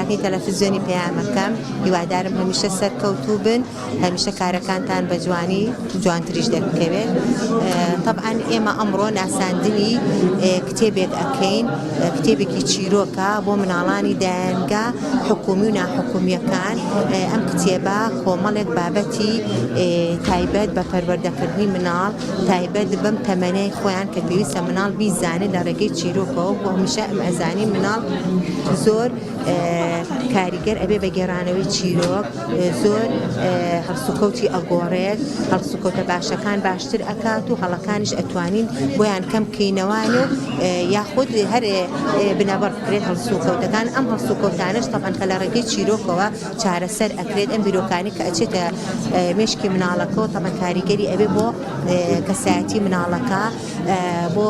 خزمەتنی تەلەڤیزیۆنی پەیامەکەم هیوادارم هەمیشە سەرکەوتوو بن هەمیشە کارەکانتان بە جوانی جوانتریش دەربکەوێت. طبعا ئێمە ئەمڕۆ ناساندنی کتێبێک ئەکەین کتێبێکی چیرۆکە بۆ مناڵانی دایانگا حکومی و ناحکومیەکان. ئەم کتێبە کۆمەڵێک بابەتی تایبەت بە پەروەردەکردنی مناڵ تایبەت بەم تەمەنەی خۆیان کە پێویستە مناڵ بیزانێت لە ڕێگەی چیرۆکەوە بۆ هەمیشە ئەم ئەزانی مناڵ زۆر کاریگەر ئەبێ بە گێڕانەوەی چیرۆک زۆر هەڵسوکەوتی ئەگۆڕێت هەڵسوکەوتە باشەکان باشتر ئەکات و هەڵەکانیش ئەتوانین بۆیان کەم بکەینەوەن و یاخود هەر بنەبەر بکرێت هەڵسوکەوتەکان ئەم هەڵسوکەوتانش تەبەن کە لە ڕێگەی چیرۆکەوە چارەسەر ئەکرێت ئەم بیرۆکانی کە ئەچێتە مێشکی مناڵەکە و تەبەن کاریگەری ئەبێ بۆ کەسایەتی مناڵەکە بۆ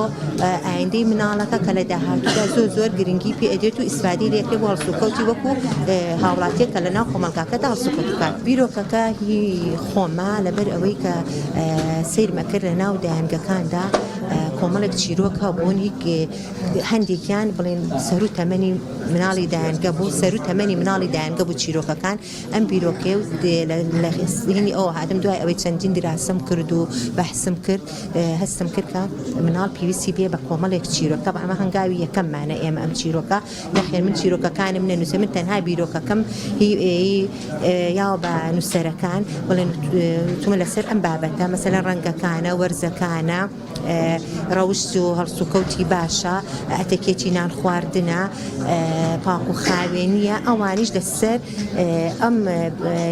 ئایندەی مناڵەکە کە لە داهاتوودا زۆر گرنگی پێ ئەدێت و ئیسفادی لێکرێ بۆ هەڵسوکەوتی وەکو هاوڵاتیەک کە لەناو کۆمەلگاکەدا هەڵسوکەوت بکات. بیرۆکەکە هی خۆما لەبەر ئەوەی کە سیرمەکرد لە ناو دایانگەکاندا کۆمەڵێک چیرۆکە بوون هەندێکیان بڵێن سەر و تەمەنی مناڵی دایانگە بوو سەر و تەمەنی مناڵی دایانگە بوو چیرۆکەکان ئەم بیرۆکێ و لە هینی ئەوە هاتم دوای ئەوەی چەندین دراسم کرد و بەحسم کرد هەستم کرد کە مناڵ پێویستی بێ بە کۆمەڵێک چیرۆکە بە ئەمە هەنگاوی یەکەممانە ئێمە ئەم چیرۆکە نەخێر من چیرۆکەکانم نەنووسێ من تەنها بیرۆکەکەم یاوە بە نووسەرەکان بڵێن تومە لەسەر ئەم بابەتە مەسەلەن ڕەنگەکانە وەرزەکانە ڕەوشت و هەڵسوکەوتی باشە ئەتەکێتی نان خواردنە پاک و خاوێنیە ئەوانیش لەسەر ئەم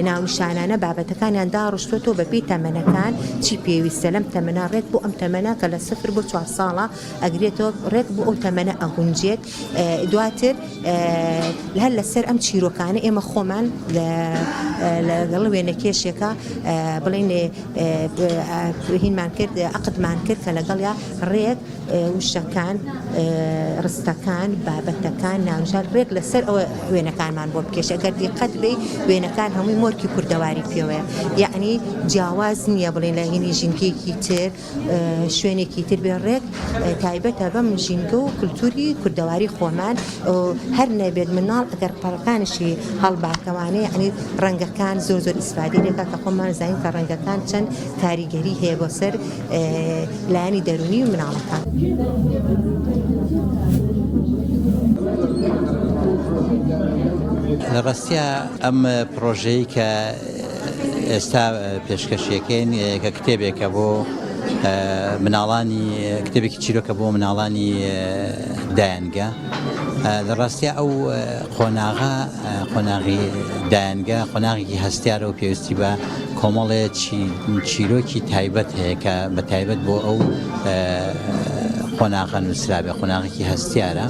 ناونیشانانە بابەتەکانیان داڕشتۆتەوە بەپێی تەمەنەکان چی پێویستە لەم تەمەنە ڕێک بۆ ئەم تەمەنە کە لە 0 بۆ 4 ساڵە ئەگرێتەوە ڕێک بۆ ئەو تەمەنە ئەگونجێت. دواتر هەر لەسەر ئەم چیرۆکانە ئێمە خۆمان لەگەڵ وێنە کێشێکە بڵێن هینمان کرد عقدمان کرد کە لەگەڵیا ڕێک وشەکان ڕستەکان بابەتەکان ناونژار ڕێک لەسەر ئەوە وێنەکانمان بۆ بکێش ئەگەر دیقەت بێ وێنەکان هەمووی مۆرکی کوردەواری پێوەیە یعنی جیاواز نییە بڵێن لە هینی ژینگەیەکی تر شوێنێکی تر بێ ڕێک تایبەتە بەم ژینگە و کولتوری کوردەواری خۆمان هەر نەبێت مناڵ ئەگەر پەڕەکانشی هەڵباکەوانەیە یعنی ڕەنگەکان زۆر ئیسفادی لێکە کە خۆمان زانین کە ڕەنگەکان چەند کاریگەری هەیە بۆ سەر لایەنی دەرونی و مناڵەکان. لە ڕاستیە ئەم پرۆژەی کە ئێستا پێشکەشیەکەین کە کتێبێکە بۆ مناڵانی کتێبێکی چیرۆکە بۆ مناڵانی دایانگە لە ڕاستیە ئەو قۆناغی دایانگە قۆناغێکی هەستیارە و پێویستی بە کۆمەڵێ چیرۆکی تایبەت هەیە کە بە تایبەت بۆ ئەو قۆناغە نووسرابێ قۆناغێکی هەستیارە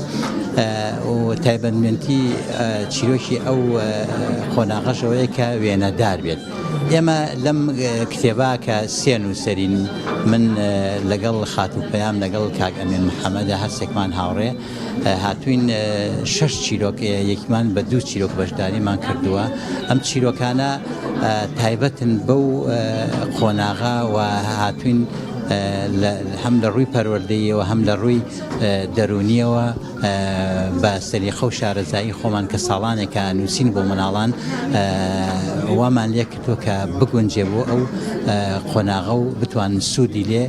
و تایبەتمەندی چیرۆکی ئەو قۆناغەشەوەیە کە وێنەدار بێت. ئێمە لەم کتێبا کە سێ نووسەرین من لەگەڵ خاتوپەیام لەگەڵ کاک ئەمین محەممەدە هەرسێکمان هاوڕێ هاتوین 6 چیرۆک یەکمان بە 2 چیرۆک بەشداریمان کردووە. ئەم چیرۆکانە تایبەتن بەو قۆناغا و هاتوین هەم لە ڕووی پەروەردەیەوە هەم لە ڕووی دەرونیەوە بە سەریخە و شارەزایی خۆمان کە ساڵانێکە نووسین بۆ مناڵان وامان لێ کردووە کە بگونجێ بۆ ئەو قۆناغە و بتوانن سوودی لێ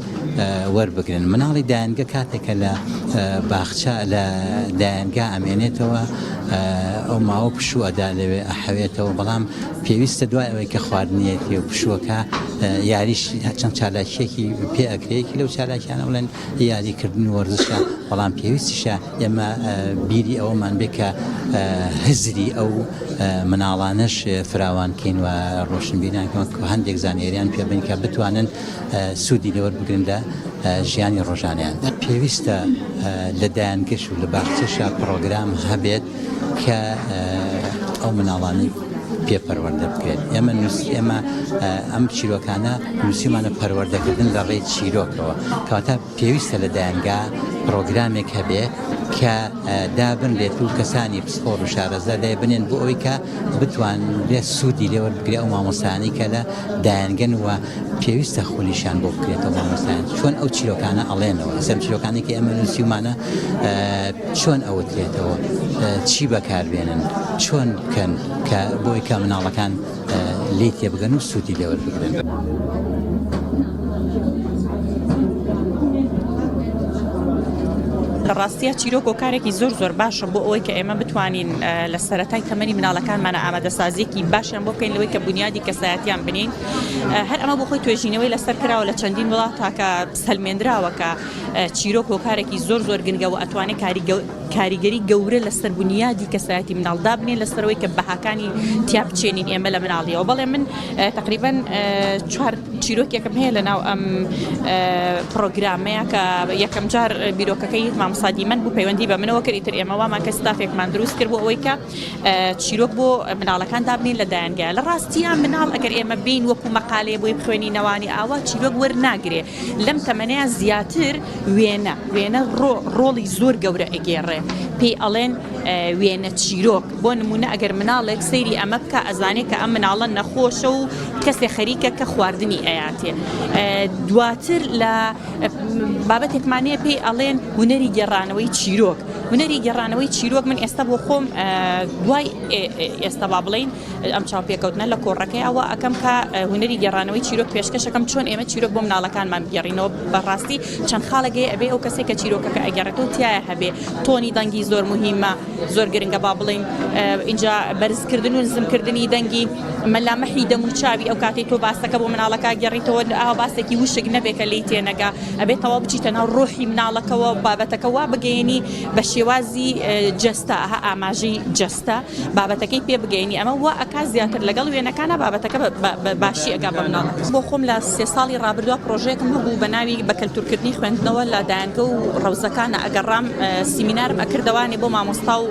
وەربگرن. مناڵی دایانگە کاتێکە لە باخچە لە دایانگا ئەمێنێتەوە ئەو ماوە پشوو ئەدا لەوێ ئەحەوێتەوە بەڵام پێویستە دوای ئەوەی کە خواردنیەتی و پشووەکە یاریش چەند چالاکیەکی پێ ئەکرەیەکی لەو چالاکیانە بڵێن یاریکردن وەرزشە بەڵام پێویستیشە ئێمە بیری ئەوەمان بێ کە هزری ئەو مناڵانەش فراوانکەین و ڕۆشنبیرانکەوە هەندێک زانێریان پێبین کە بتوانن سوودی لەوەربگرن لە ژیانی ڕۆژانیان. پێویستە لە دایانگەش و لە باخچەشە پرۆگرام هەبێت کە ئەو مناڵانی پێپەروەردە بکرێت. ئێمە ئەم چیرۆکانە نووسیمانە پەروەردەکردن لە ڕێی چیرۆکەوە کەواتە پێویستە لە دایانگا پرۆگرامێک هەبێ کە دابن لێت و کەسانی پسپۆر و شارەزا لێ بنێن بۆ ئەوەی کە بتوان لێ سوودی لێوەربگرێ ئەو مامۆستانی کە لە دایانگەن و پێویستە خۆلیشان بۆ بکرێتەوە مامۆستایان چۆن ئەو چیرۆکانە ئەڵێنەوە سەم چیرۆکانێکی ئەمە نووسیمانە چۆن ئەوترێتەوە چی بەکاربێنن چۆن بکەن کە بۆی کە مناڵەکان لێ تێبگەن و سوودی لێوەربگرن. لە ڕاستیە چیرۆک هۆکارێکی زۆر باشە بۆ ئەوەی کە ئێمە بتوانین لە سەرەتای تەمەنی مناڵەکانمانە ئامادەسازیەکی باشیان بۆ بکەین لەوەی کە بنیادی کەسایەتیان بنین. هەر ئەمە بۆ خۆی توێژینەوەی لەسەر کراوە لە چەندین وڵات تاکە سەلمێنراوە کە چیرۆک هۆکارێکی زۆر گرنگە و ئەتوانێت کاریگەری گەورە لەسەر بنیادی کەسایەتی مناڵدا بنێن لەسەرەوەی کە بەهاکانی تیا بچێنین ئێمە لە مناڵیەوە. بەڵێ من تقریباً 4 چیرۆکێکم هەیە لەناو ئەم پرۆگرامەیە کە یەکەم جار بیرۆکەکەی مامۆستا دیمەن بوو پەیوەندی بە منەوە کرد ئیتر ئێمە وامان کە ستافێکمان دروست کرد بۆ ئەوەی کە چیرۆک بۆ مناڵەکان دابنین لە دایانگایە. لە ڕاستیە مناڵ ئەگەر ئێمە بین وەکو مەقالێ بۆی بخوێنینەوانی ئاوا چیرۆک وەرناگرێ لەم تەمەنەیە زیاتر وێنە ڕۆڵی زۆر گەورە ئەگێڕێ پێی ئەڵێن وێنە چیرۆک. بۆ نمونە ئەگەر مناڵێک سەیری ئەمە بکە ئەزانێت کە ئەم مناڵە نەخۆشە و کەسێک خەریکە کە خواردنی ئەیاتێ. دواتر لە بابەتێکمانەیە پێی ئەڵێن هونەری گەڕانەوەی چیرۆک. هونەری گەڕانەوەی چیرۆک من ئێستا بۆ خۆم دوای ئێستا با بڵین ئەم چاوپێکەوتنە لە کۆڕەکەی ئەوە ئەەکەم کە هونەری گەڕانەوەی چیرۆک پێشکەشەکەم چۆن ئێمە چیرۆک بۆ مناڵەکانمان بگەڕینەوە. بەڕاستی چەند خاڵەگەی ئەبێ ئەو کەسێک کە چیرۆکەکە ئەگەڕێتەوە تایە هەبێ تۆنی دەنگی زۆر مهمە زۆر گرنگە با بڵین اینجا بەرزکردن و نزمکردنی دەنگی مەلامەحی دەم و چاوی ئەو کاتێک تۆ باسەکە بۆ مناڵەکە گەڕیتەوە ئاوا باسێکی وشک نەبێت کە لی تێنەگا ئەبێت تەواو بچیتە ناو ڕۆحی مناڵەکەەوە بابەتەکە وا بگەێنی بە شێوازی جەستە ئاماژەی جەستە بابەتەکەی پێ بگەێنی. ئەمە وا ئەکا زیاتر لەگەڵ وێنەکانە بابەتەکە باشی ئەگا بە مناڵ. بۆ خۆم لە 3 ساڵی ڕابردووە پرۆژەیەکم هەبوو بە ناوی بەکەلتورکردنی خوێندنەوە لە دایانگە و ڕەوزەکانە ئەگەڕام سیمینارم ئەکردەوانی بۆ مامۆستا و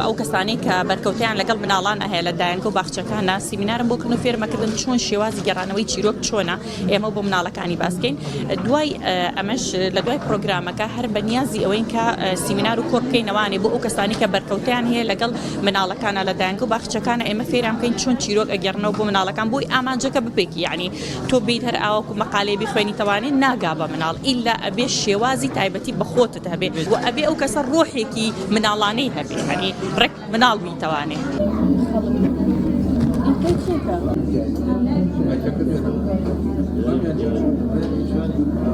ئەو کەسانی کە بەرکەوتیان لەگەڵ مناڵان هەیە لە دایانگە و باخچەکانە سیمینارم بۆ کردن و فێرمەکردن چۆن شێوازی گەڕانەوەی چیرۆک چۆنە ئێمە بۆ مناڵەکانی باسکەین. دوای ئەمەش لە دوای پرۆگرامەکە هەر بەنیازی ئەوەین کە سیمینار و کۆ بکەینەوانی بۆ ئەو کەسانی کە بەرکەوتیان هەیە لەگەڵ مناڵەکانە لە دایانگە و باخچەکانە ئێمە فێران بکەین چۆن چیرۆک ئەگەڕنەوە بۆ مناڵەکان بۆی ئامانجەکە بپێکی. یعنی تۆ بیت هەر ئاوەکو مەقالێ بخوێنیتەوانێ ناگا بە مناڵ ئیلا ئەبێ شێوازی تایبەتی بە خۆتت هەبێ و ئەبێ ئەو کەسە ڕۆحێکی مناڵانەی هەبێ هەنی ڕێک مناڵ بیتەوانێ.